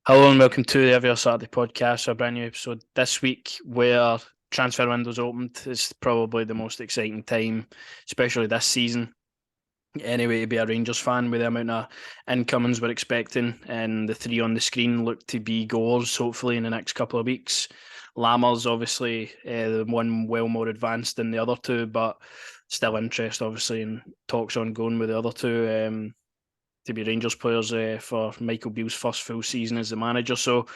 Hello and welcome to the Every Other Saturday podcast, a brand new episode this week where transfer windows opened. It's probably the most exciting time, especially this season. Anyway, to be a Rangers fan with the amount of incomings we're expecting, and the three on the screen look to be goals, hopefully, in the next couple of weeks. Lammers, obviously, the one well more advanced than the other two, but still interest, obviously, and talks ongoing with the other two. To be Rangers players for Michael Beale's first full season as the manager. So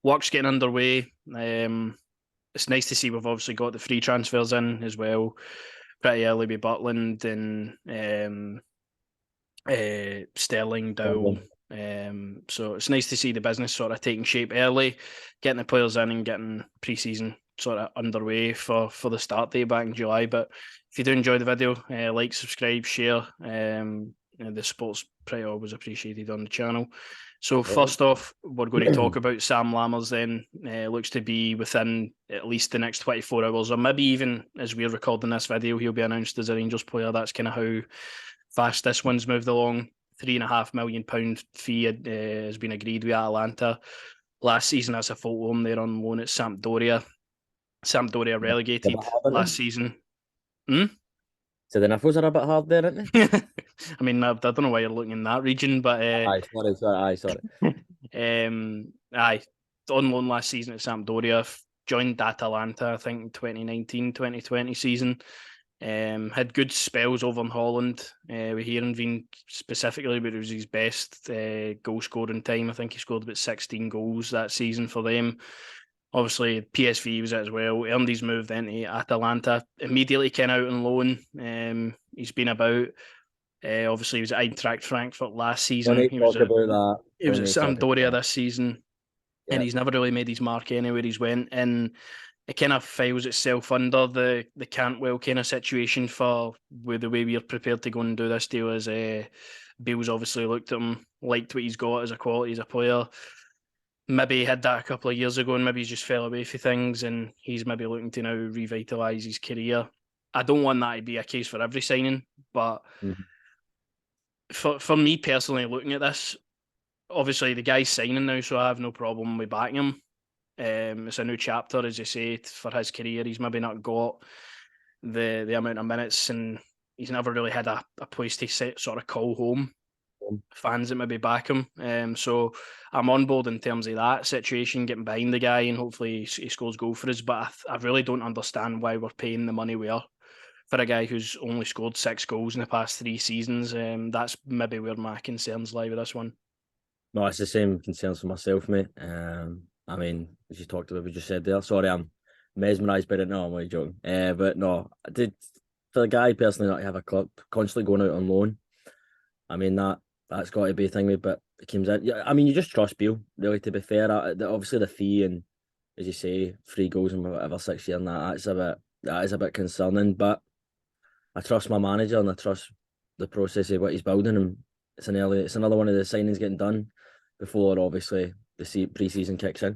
work's getting underway. It's nice to see we've obviously got the free transfers in as well. Pretty early with Butland and Sterling, Dowell. So it's nice to see the business sort of taking shape early, getting the players in and getting pre-season sort of underway for the start date back in July. But if you do enjoy the video, like, subscribe, share. The support's pretty always appreciated on the channel. So first off, we're going to talk about Sam Lammers then. Looks to be within at least the next 24 hours, or maybe even as we're recording this video, he'll be announced as a Rangers player. That's kind of how fast this one's moved along. £3.5 million fee has been agreed with Atalanta. Last season, as a full loan, they're on loan at Sampdoria. Sampdoria relegated last season. So the nipples are a bit hard there, aren't they? I mean, I don't know why you're looking in that region, but Sorry. aye, on loan last season at Sampdoria, joined Atalanta, I think, in 2019-2020 season. Had good spells over in Holland. With Heerenveen specifically, but it was his best goal scoring time. I think he scored about 16 goals that season for them. Obviously, PSV was it as well. Earned his move then to Atalanta. Immediately came out on loan. He's been about. Obviously, he was at Eintracht Frankfurt last season. He was at Sampdoria this season, and he's never really made his mark anywhere he's went. And it kind of files itself under the Cantwell kind of situation for with the way we're prepared to go and do this deal. As Bill's obviously looked at him, liked what he's got as a quality as a player. Maybe he had that a couple of years ago and maybe he's just fell away for things and he's maybe looking to now revitalise his career. I don't want that to be a case for every signing, but for me personally, looking at this, obviously the guy's signing now, so I have no problem with backing him. It's a new chapter, as you say, for his career. He's maybe not got the amount of minutes and he's never really had a place to sort of call home fans that maybe back him. So I'm on board in terms of that situation, getting behind the guy and hopefully he scores goal for us. But I really don't understand why we're paying the money we are for a guy who's only scored 6 goals in the past 3 seasons. That's maybe where my concerns lie with this one. No, it's the same concerns for myself, mate. I mean, as you talked about, we just said there. Sorry, I'm mesmerised by it. No, I'm only joking. But no, I did for the guy personally not to have a club constantly going out on loan. I mean that's got to be a thing, but it comes in. Yeah, I mean, you just trust Beale, really. To be fair, obviously the fee and as you say, 3 goals in whatever 6 years, and that is a bit concerning. But I trust my manager and I trust the process of what he's building. And it's another one of the signings getting done before obviously the pre-season kicks in.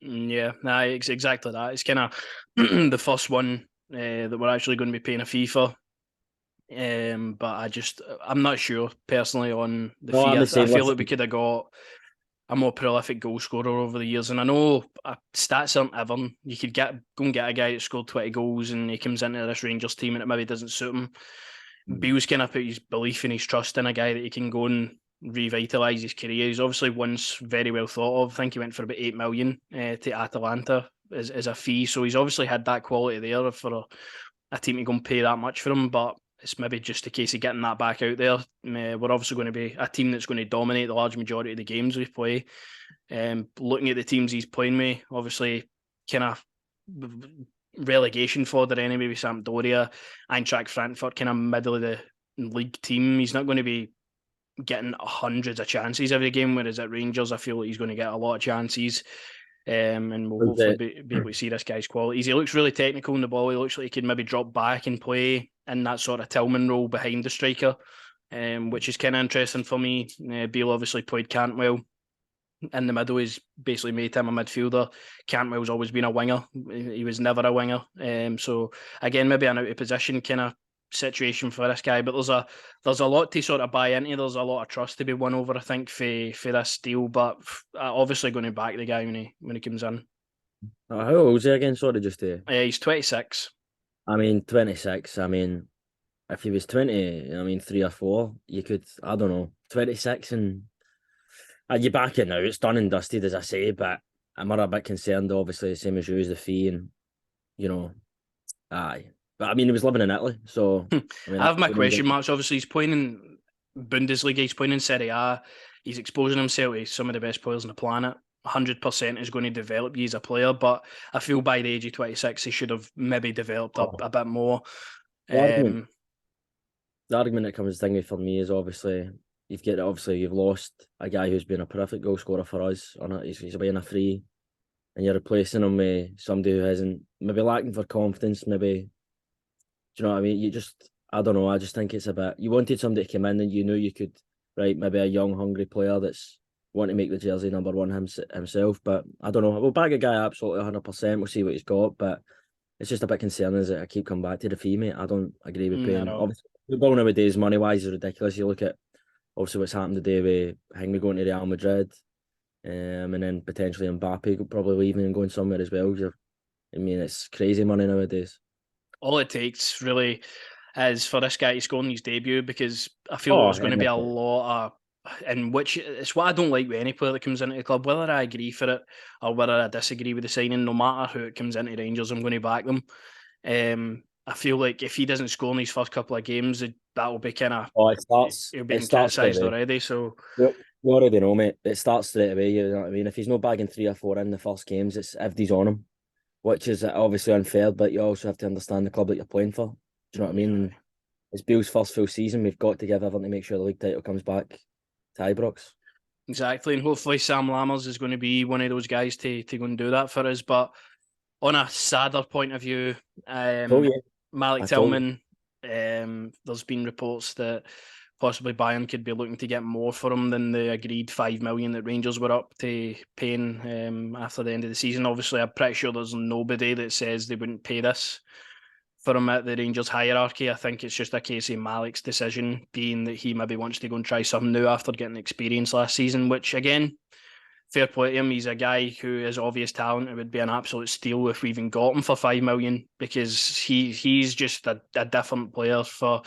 Yeah, it's exactly that. It's kind of the first one that we're actually going to be paying a fee for. But I'm not sure personally on the fee. I feel like we could have got a more prolific goal scorer over the years. And I know stats aren't ever. You could go and get a guy that scored 20 goals and he comes into this Rangers team and it maybe doesn't suit him. Beale's kind of put his belief and his trust in a guy that he can go and revitalise his career. He's obviously once very well thought of. I think he went for about 8 million to Atalanta as a fee. So he's obviously had that quality there for a team to go and pay that much for him. But it's maybe just a case of getting that back out there. We're obviously going to be a team that's going to dominate the large majority of the games we play. Looking at the teams he's playing with, obviously kind of relegation fodder anyway with Sampdoria, Eintracht Frankfurt, kind of middle of the league team. He's not going to be getting hundreds of chances every game, whereas at Rangers, I feel like he's going to get a lot of chances. And we'll hopefully be able to see this guy's qualities. He looks really technical in the ball. He looks like he can maybe drop back and play in that sort of Tillman role behind the striker, which is kind of interesting for me. Beale obviously played Cantwell in the middle. He's basically made him a midfielder. Cantwell's always been a winger. He was never a winger. So again, maybe an out of position kind of situation for this guy, but there's a lot to sort of buy into. There's a lot of trust to be won over, I think, for this deal. But obviously going to back the guy when he comes in. How old is he again? Sorry, just to. He's 26. I mean, 26. I mean, if he was 20, I mean, 3 or 4, you could, I don't know, 26 and you back it now. It's done and dusted, as I say, but I'm a bit concerned, obviously, the same as you, as the fee and, you know, aye. But I mean, he was living in Italy, so I mean, I I have my wouldn't question get. marks. Obviously, he's playing in Bundesliga. He's playing in Serie A. He's exposing himself to some of the best players on the planet. 100% is going to develop you as a player, but I feel by the age of 26, he should have maybe developed Oh, a bit more. the argument, Um, the argument that comes thingy for me is obviously you've lost a guy who's been a perfect goal scorer for us on it. He's away in a free, and you're replacing him with somebody who isn't maybe lacking for confidence, maybe. Do you know what I mean? I don't know. I just think it's a bit. You wanted somebody to come in and you knew you could, right? Maybe a young, hungry player that's want to make the jersey number one himself. But I don't know. We'll bag a guy absolutely 100%. We'll see what he's got. But it's just a bit concerning as I keep coming back to the fee, mate. I don't agree with paying. no. Obviously, football nowadays, money wise, is ridiculous. You look at obviously what's happened today with Hingme going to Real Madrid, and then potentially Mbappe probably leaving and going somewhere as well. I mean, it's crazy money nowadays. All it takes really is for this guy to score in his debut, because I feel Oh, there's going to be a lot of, in which it's what I don't like with any player that comes into the club, whether I agree for it or whether I disagree with the signing, no matter who it comes into Rangers, I'm going to back them. I feel like if he doesn't score in these first couple of games, that will be kind of, Oh, it starts. he'll be It starts straight criticised away. already. So You already know, mate. It starts straight away. You know what I mean? If he's not bagging 3 or 4 in the first games, it's everybody's on him, which is obviously unfair. But you also have to understand the club that you're playing for. Do you know what I mean? yeah, And it's Bill's first full season. We've got to give everything to make sure the league title comes back to Ibrox. exactly. And hopefully Sam Lammers is going to be one of those guys to go and do that for us. But on a sadder point of view, I told you. Malik I told you. Tillman, there's been reports that possibly Bayern could be looking to get more for him than the agreed 5 million that Rangers were up to paying after the end of the season. Obviously, I'm pretty sure there's nobody that says they wouldn't pay this for him at the Rangers hierarchy. I think it's just a case of Malik's decision being that he maybe wants to go and try something new after getting experience last season, which again, fair play to him. He's a guy who is obvious talent. It would be an absolute steal if we even got him for 5 million, because he's just a different player for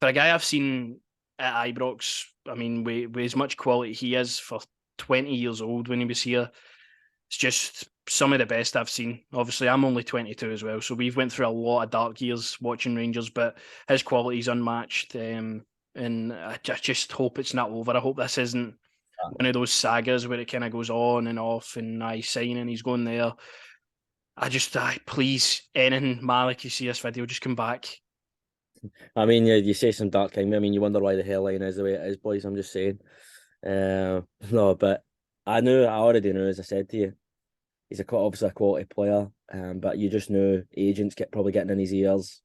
a guy I've seen at Ibrox. I mean, with as much quality he is for 20 years old when he was here, it's just some of the best I've seen. Obviously, I'm only 22 as well, so we've went through a lot of dark years watching Rangers, but his quality is unmatched. And I just hope it's not over. I hope this isn't one of those sagas where it kind of goes on and off, and I sign and he's going there. Please, anything, Malik, you see this video, just come back. I mean, yeah, you say some dark thing. I mean, you wonder why the hairline is the way it is, boys. I'm just saying. No, but I already knew, as I said to you, he's obviously a quality player. But you just knew agents probably getting in his ears,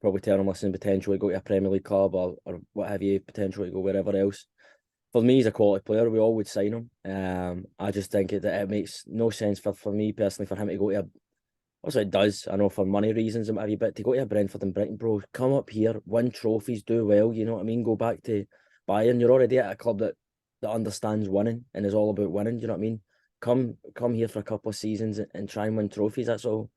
probably telling him, listen, potentially go to a Premier League club or what have you, potentially go wherever else. For me, he's a quality player. We all would sign him. I just think that it makes no sense for me personally for him to go to a. Also, it does. I know for money reasons and what have you, but to go to a Brentford and Brighton, bro, come up here, win trophies, do well. You know what I mean? Go back to Bayern. You're already at a club that understands winning and is all about winning. Do you know what I mean? Come here for a couple of seasons and try and win trophies. That's all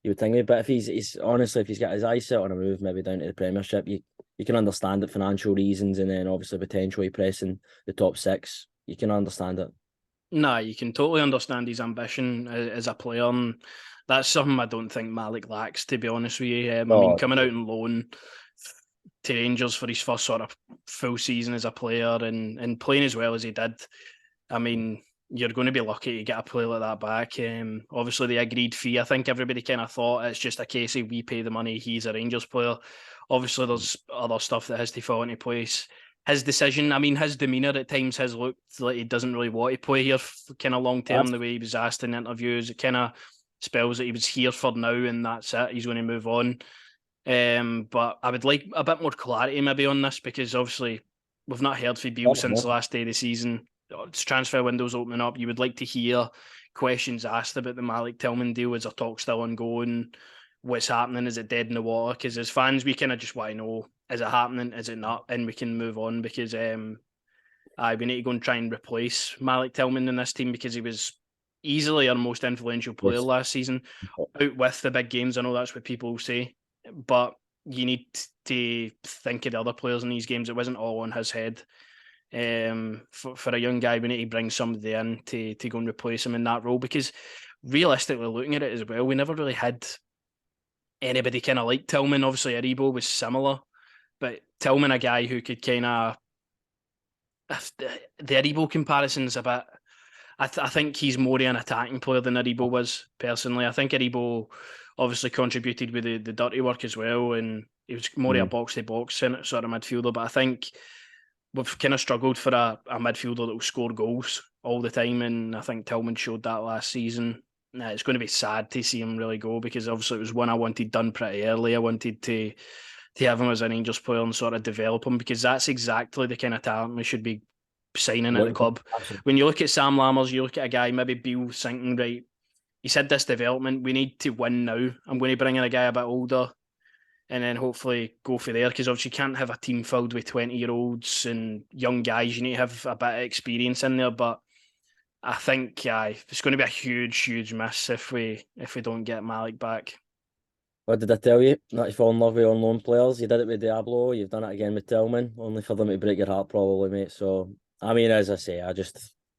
you would think of me. But if he's honestly, if he's got his eyes set on a move, maybe down to the Premiership, you can understand it, financial reasons, and then obviously potentially pressing the top six. You can understand it. Nah, you can totally understand his ambition as a player, and that's something I don't think Malik lacks, to be honest with you. I mean, Oh, coming out on loan to Rangers for his first sort of full season as a player and playing as well as he did, I mean, you're going to be lucky to get a player like that back. Obviously, the agreed fee, I think everybody kind of thought it's just a case of we pay the money, he's a Rangers player. Obviously, there's other stuff that has to fall into place. His decision, I mean, his demeanour at times has looked like he doesn't really want to play here kind of long term, that's the way he was asked in interviews. It kind of spells that he was here for now and that's it. He's going to move on. But I would like a bit more clarity maybe on this, because obviously we've not heard from Beale since the last day of the season. It's transfer windows opening up. You would like to hear questions asked about the Malik Tillman deal. Is there talk still ongoing? what's happening. Is it dead in the water? Because as fans, we kind of just want to know, is it happening? Is it not? And we can move on because we need to go and try and replace Malik Tillman in this team because he was easily our most influential player Yes. last season. Out with the big games, I know that's what people say, but you need to think of the other players in these games. It wasn't all on his head. For a young guy, we need to bring somebody in to go and replace him in that role because realistically, looking at it as well, we never really had anybody kind of like Tillman. Obviously, Aribo was similar, but Tillman, a guy who could kind of the Aribo comparison's a bit. I think he's more an attacking player than Aribo was personally. I think Aribo obviously contributed with the dirty work as well, and he was more a box to box sort of midfielder. But I think we've kind of struggled for a midfielder that will score goals all the time, and I think Tillman showed that last season. It's going to be sad to see him really go because obviously it was one I wanted done pretty early. I wanted to have him as an Rangers player and sort of develop him because that's exactly the kind of talent we should be signing at the club. Absolutely. When you look at Sam Lammers, you look at a guy, maybe Beale thinking, right, he's had this development, we need to win now. I'm going to bring in a guy a bit older and then hopefully go for there because obviously you can't have a team filled with 20-year-olds and young guys. You need to have a bit of experience in there, but I think it's going to be a huge miss if we don't get Malik back. What did I tell you? Not to fall in love with unknown players. You did it with Diablo. You've done it again with Tillman. Only for them to break your heart, probably, mate. So, I mean, as I say,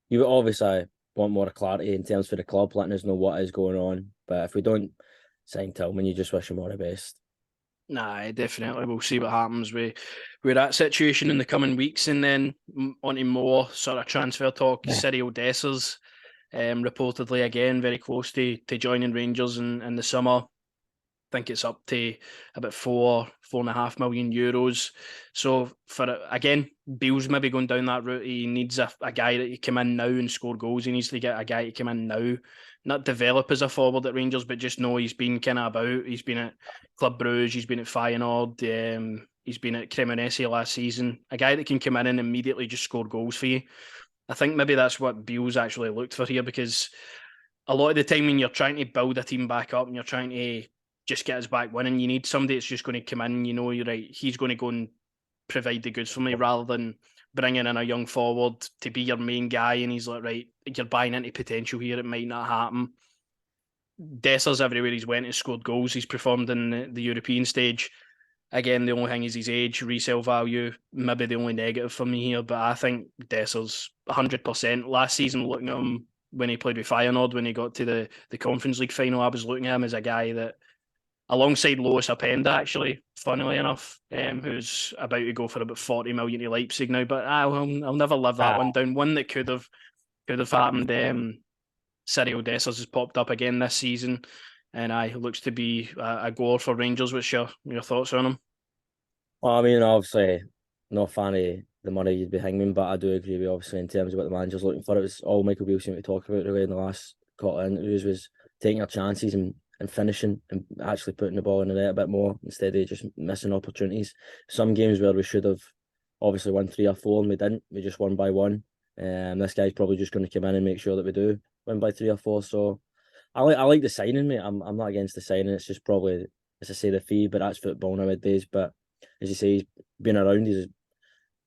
you obviously want more clarity in terms for the club, letting us know what is going on. But if we don't sign Tillman, you just wish him all the best. Nah, definitely. We'll see what happens with that situation in the coming weeks, and then on to more sort of transfer talk. Cyril Dessers, reportedly again very close to joining Rangers in the summer. I think it's up to about €4.5 million. So again, Beale's maybe going down that route. He needs a guy that can come in now and score goals. He needs to get a guy to come in now, not develop as a forward at Rangers, but just know he's been kind of about. He's been at Club Brugge, he's been at Feyenoord, he's been at Cremonese last season. A guy that can come in and immediately just score goals for you. I think maybe that's what Beale's actually looked for here because a lot of the time when you're trying to build a team back up and you're trying to just get us back winning, you need somebody that's just going to come in, you're right, he's going to go and provide the goods for me rather than bringing in a young forward to be your main guy and he's like, right, you're buying into potential here, it might not happen. Dessers, everywhere he's went, has scored goals, he's performed in the European stage. Again, the only thing is his age, resale value, maybe the only negative for me here, but I think Dessers 100%. Last season, looking at him when he played with Feyenoord, when he got to the Conference League final, I was looking at him as a guy that alongside Lois Openda, actually, funnily enough, who's about to go for about 40 million to Leipzig now. But I'll never live that one down. One that could have happened. Cyril Dessers has popped up again this season, and looks to be a goal for Rangers. What's your thoughts on him? Well, I mean, obviously, not a fan of the money you'd be hanging, but I do agree with obviously in terms of what the manager's looking for. It was all Michael Beale seemed to talk about really in the last couple of interviews was taking your chances and finishing and actually putting the ball in the net a bit more instead of just missing opportunities. Some games where we should have obviously won 3 or 4 and we didn't. We just won by 1. This guy's probably just going to come in and make sure that we do win by 3 or 4. So I like the signing, mate. I'm not against the signing. It's just probably, as I say, the fee, but that's football nowadays. But as you say, he's been around. He's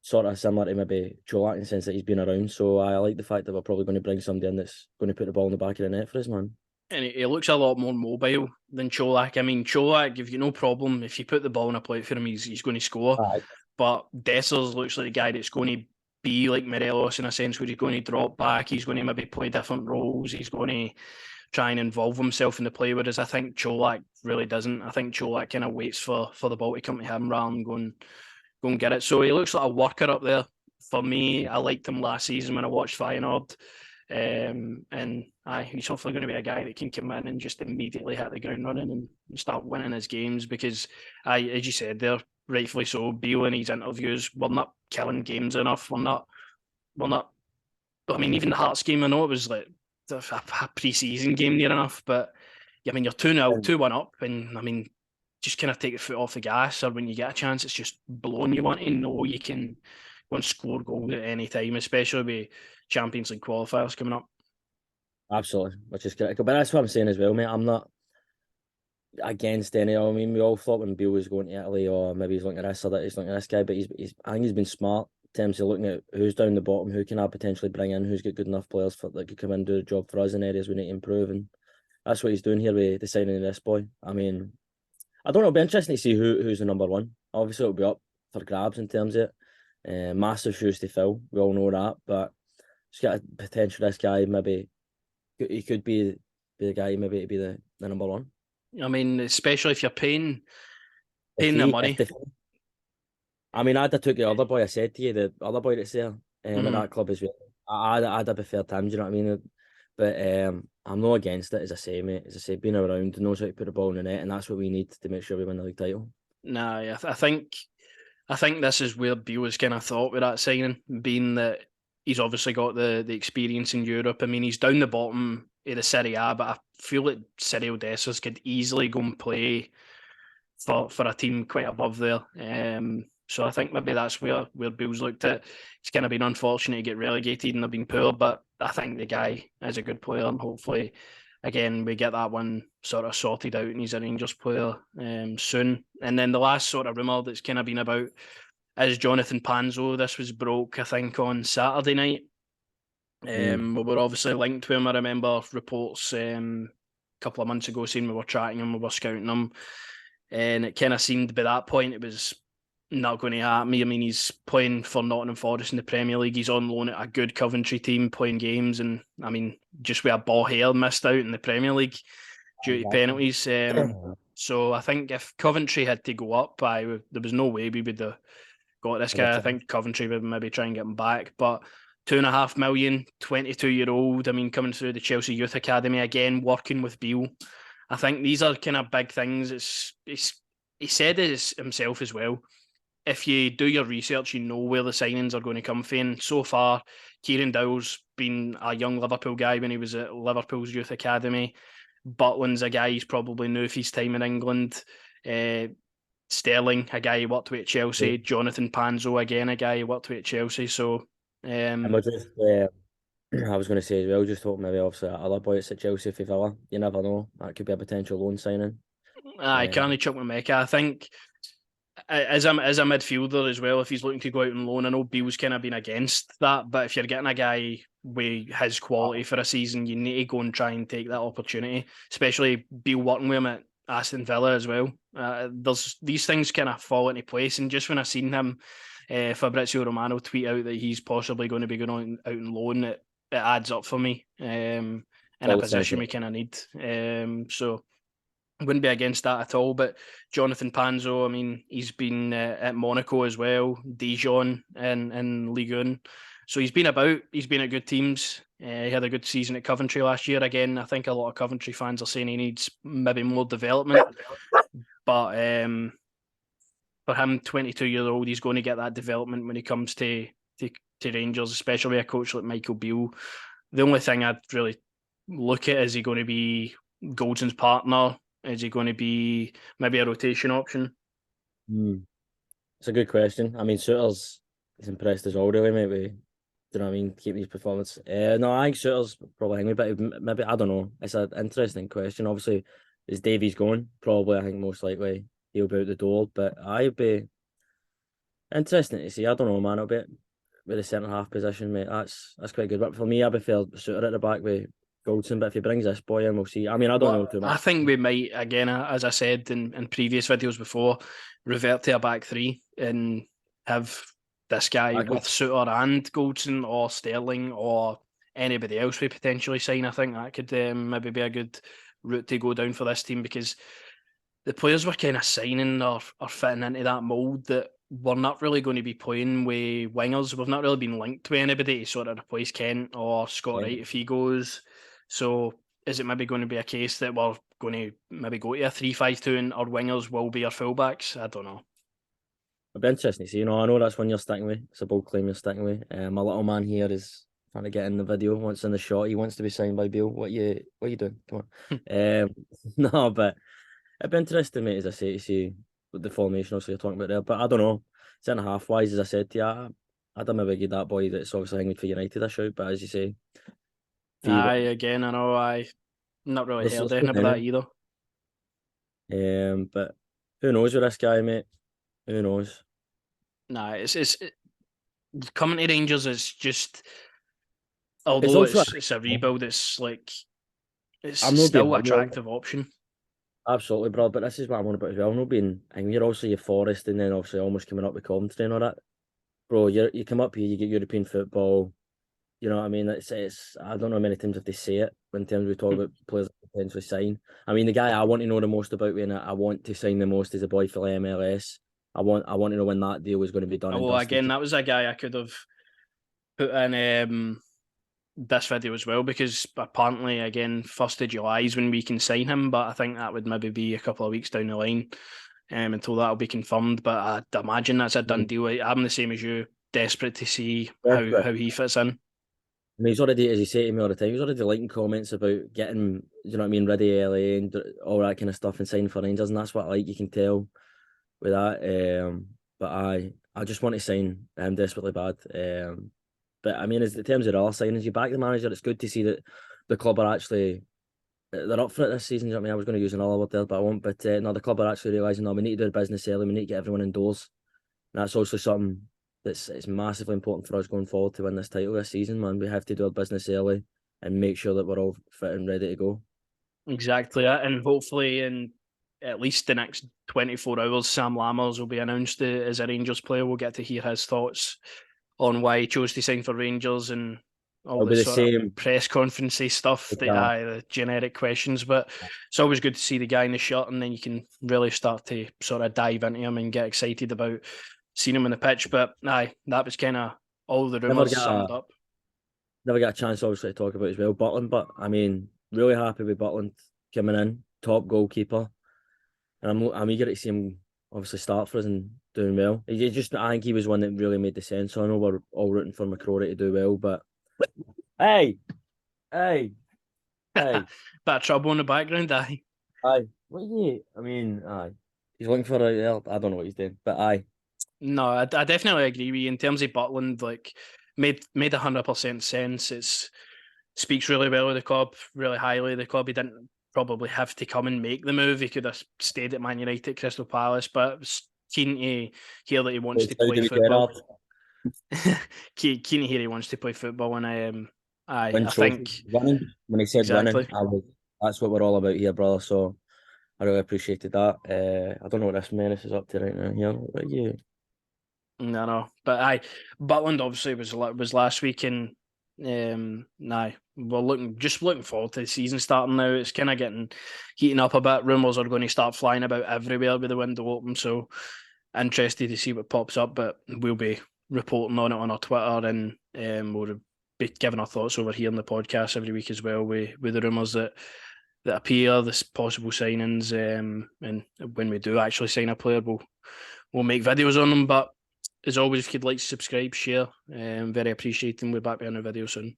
sort of similar to maybe Cholak in the sense that he's been around. So I like the fact that we're probably going to bring somebody in that's going to put the ball in the back of the net for us, man. And he looks a lot more mobile than Cholak. I mean, Cholak, you've got no problem. If you put the ball in a plate for him, he's going to score. Right. But Dessers looks like the guy that's going to be like Morelos in a sense where he's going to drop back. He's going to maybe play different roles. He's going to try and involve himself in the play, whereas I think Cholak really doesn't. I think Cholak kind of waits for the ball to come to him rather than go and get it. So he looks like a worker up there. For me, I liked him last season when I watched Feyenoord. And he's hopefully going to be a guy that can come in and just immediately hit the ground running and start winning his games because, as you said there, rightfully so, Beale in his interviews, we're not killing games enough. We're not. I mean, even the Hearts game, I know it was like a pre-season game near enough, but I mean, you're 2-0, 2-1 up, and I mean, just kind of take the foot off the gas, or when you get a chance, it's just blowing. You want to know you can go and score goals at any time, especially with Champions League qualifiers coming up. Absolutely, which is critical. But that's what I'm saying as well, mate. I'm not. against any. I mean, we all thought when Beale was going to Italy, or maybe he's looking at this or that, he's looking at this guy, but I think he's been smart in terms of looking at who's down the bottom, who can I potentially bring in, who's got good enough players for that could come in and do the job for us in areas we need to improve, and that's what he's doing here with the signing of this boy. I mean, I don't know. It'll be interesting to see who's the number one. Obviously, it'll be up for grabs in terms of it. Massive shoes to fill. We all know that, but it's got a potential. This guy maybe he could be the guy maybe to be the number one. I mean, especially if you're paying If the he, money. I mean, I'd have took the other boy. I said to you, the other boy that's there at that club as well. I'd have preferred him. Do you know what I mean? But I'm not against it, as I say, mate. As I say, being around, knows how to put the ball in the net, and that's what we need to make sure we win the league title. Nah, I think this is where Beale was kind of thought with that signing, being that he's obviously got the experience in Europe. I mean, he's down the bottom of the Serie A, but I feel that Serie Odessas could easily go and play for a team quite above there. So I think maybe that's where Beale's looked at. It's kind of been unfortunate to get relegated and they've been poor, but I think the guy is a good player, and hopefully, again, we get that one sort of sorted out and he's a Rangers player soon. And then the last sort of rumour that's kind of been about is Jonathan Panzo. This was broke, I think, on Saturday night. We were obviously linked to him. I remember reports a couple of months ago saying we were tracking him, we were scouting him. And it kind of seemed by that point it was not going to happen. I mean, he's playing for Nottingham Forest in the Premier League. He's on loan at a good Coventry team playing games. And, I mean, just with a ball hair missed out in the Premier League due to penalties. So I think if Coventry had to go up, there was no way we would have got this guy. I think Coventry would maybe try and get him back. But 2.5 million, 22-year-old, I mean, coming through the Chelsea Youth Academy again, working with Beale. I think these are kind of big things. He said it himself as well. If you do your research, you know where the signings are going to come from. And so far, Kieran Dowell's been a young Liverpool guy when he was at Liverpool's Youth Academy. Butland's a guy he's probably knew if his time in England. Sterling, a guy he worked with at Chelsea. Yeah. Jonathan Panzo, again, a guy he worked with at Chelsea. So, I was going to say as well, just hope maybe obviously other boys at Chelsea for Villa. You never know. That could be a potential loan signing. I can't chuck my Mecca. I think as a midfielder as well, if he's looking to go out on loan, I know Beale's kind of been against that, but if you're getting a guy with his quality for a season, you need to go and try and take that opportunity, especially Beale working with him at Aston Villa as well. There's these things kind of fall into place, and just when I seen him, Fabrizio Romano tweet out that he's possibly going to be going out on loan, it adds up for me in a position we kind of need. So I wouldn't be against that at all. But Jonathan Panzo, I mean, he's been at Monaco as well, Dijon and Ligue 1. So he's been about. He's been at good teams. He had a good season at Coventry last year. Again, I think a lot of Coventry fans are saying he needs maybe more development. But for him, 22-year-old, he's going to get that development when he comes to Rangers, especially a coach like Michael Beale. The only thing I'd really look at, is he going to be Goldson's partner? Is he going to be maybe a rotation option? It's a good question. I mean, Souttar's is impressed us all, really, mate. Do you know what I mean? Keep his performance. No, I think Souttar's probably hanging, but maybe, I don't know. It's an interesting question. Obviously, is Davies going? Probably, I think most likely he'll be out the door, but I'd be interesting to see. I don't know, man. It'll be with the centre half position, mate. That's quite good. But for me, I prefer Souttar at the back with Goldson. But if he brings this boy in, we'll see. I mean, I don't know too much. I think we might, again, as I said in previous videos before, revert to a back three and have this guy with Souttar and Goldson, or Sterling, or anybody else we potentially sign. I think that could maybe be a good route to go down for this team, because the players we're kind of signing are fitting into that mould that we're not really going to be playing with wingers. We've not really been linked to anybody to sort of replace Kent or Scott Wright if he goes. So is it maybe going to be a case that we're going to maybe go to a 3-5-2 and our wingers will be our fullbacks? I don't know. It'll be interesting to see. I know that's one you're sticking with. It's a bold claim you're sticking with. My little man here is trying to get in the video. Once in the shot, he wants to be signed by Beale. What you doing? Come on. No, but it'd be interesting, mate, as I say, to see what the formation also you're talking about there. But I don't know. Centre half wise, as I said to you, I'd maybe give that boy that's obviously hanging for United a shout. But as you say, again, I know I'm not really heard anything about that either. But who knows with this guy, mate? Who knows? Nah, coming to Rangers is just, It's although also it's a rebuild, it's like it's I'm not being still an ignorant. attractive option. Absolutely, bro. But this is what I'm on about as well. I'm not being, and you're also your Forest, and then obviously almost coming up with Coventry and all that, bro. You come up here, you get European football. You know what I mean? It's I don't know how many times if they say it when terms we talk about players that potentially sign. I mean, the guy I want to know the most about when I want to sign the most is a boy for the MLS. I want to know when that deal is going to be done and Although dusted. again, that was a guy I could have put in this video as well, because apparently again 1st of July is when we can sign him, but I think that would maybe be a couple of weeks down the line until that'll be confirmed. But I'd imagine that's a done deal. I'm the same as you, desperate to see how he fits in. I mean, he's already, as you say to me all the time, he's already liking comments about getting, you know what I mean, ready LA and all that kind of stuff and signing for Rangers, and that's what I like. You can tell with that. But I just want to sign him desperately bad. But I mean, as in terms of the other signings, you back the manager. It's good to see that the club are actually they're up for it this season. You know what I mean, I was going to use another word there, but I won't. But no, the club are actually realising, no, we need to do the business early. We need to get everyone indoors. And that's also something that's it's massively important for us going forward to win this title this season, man. We have to do our business early and make sure that we're all fit and ready to go. Exactly, and hopefully in at least the next 24 hours, Sam Lammers will be announced as a Rangers player. We'll get to hear his thoughts on why he chose to sign for Rangers and all It'll the be the sort of same. press conferencey stuff, Like, the generic questions. But it's always good to see the guy in the shirt, and then you can really start to sort of dive into him and get excited about seeing him on the pitch. But that was kind of all the never rumours get a summed up. never get a chance obviously to talk about as well. Butland, but I mean, really happy with Butland coming in, top goalkeeper. And I'm eager to see him obviously start for us and doing well. I think he was one that really made the sense. So I know we're all rooting for McCrory to do well, but hey, hey, hey, Bit of trouble in the background, aye. aye. What you? I mean, aye. He's looking for a. I don't know what he's doing, but aye. No, I definitely agree with you. In terms of Butland, like made 100% sense. It's speaks really well of the club, really highly of the club. He didn't probably have to come and make the move. He could have stayed at Man United, Crystal Palace, but was keen to hear that he wants to How play do we football. Gerrard Keen to hear he wants to play football, and win I trophy think winning? When he said winning, exactly. I was. That's what we're all about here, brother. So I really appreciated that. I don't know what this menace is up to right now. Here, what are you? No, but Butland obviously was last week, and we're looking forward to the season starting now. It's kind of getting heating up a bit. Rumours are going to start flying about everywhere with the window open, so interested to see what pops up. But we'll be reporting on it on our Twitter, and we'll be giving our thoughts over here in the podcast every week as well with the rumours that appear, the possible signings, and when we do actually sign a player, we'll make videos on them. But as always, if you'd like to subscribe, share, very appreciating. We're back with a new video soon.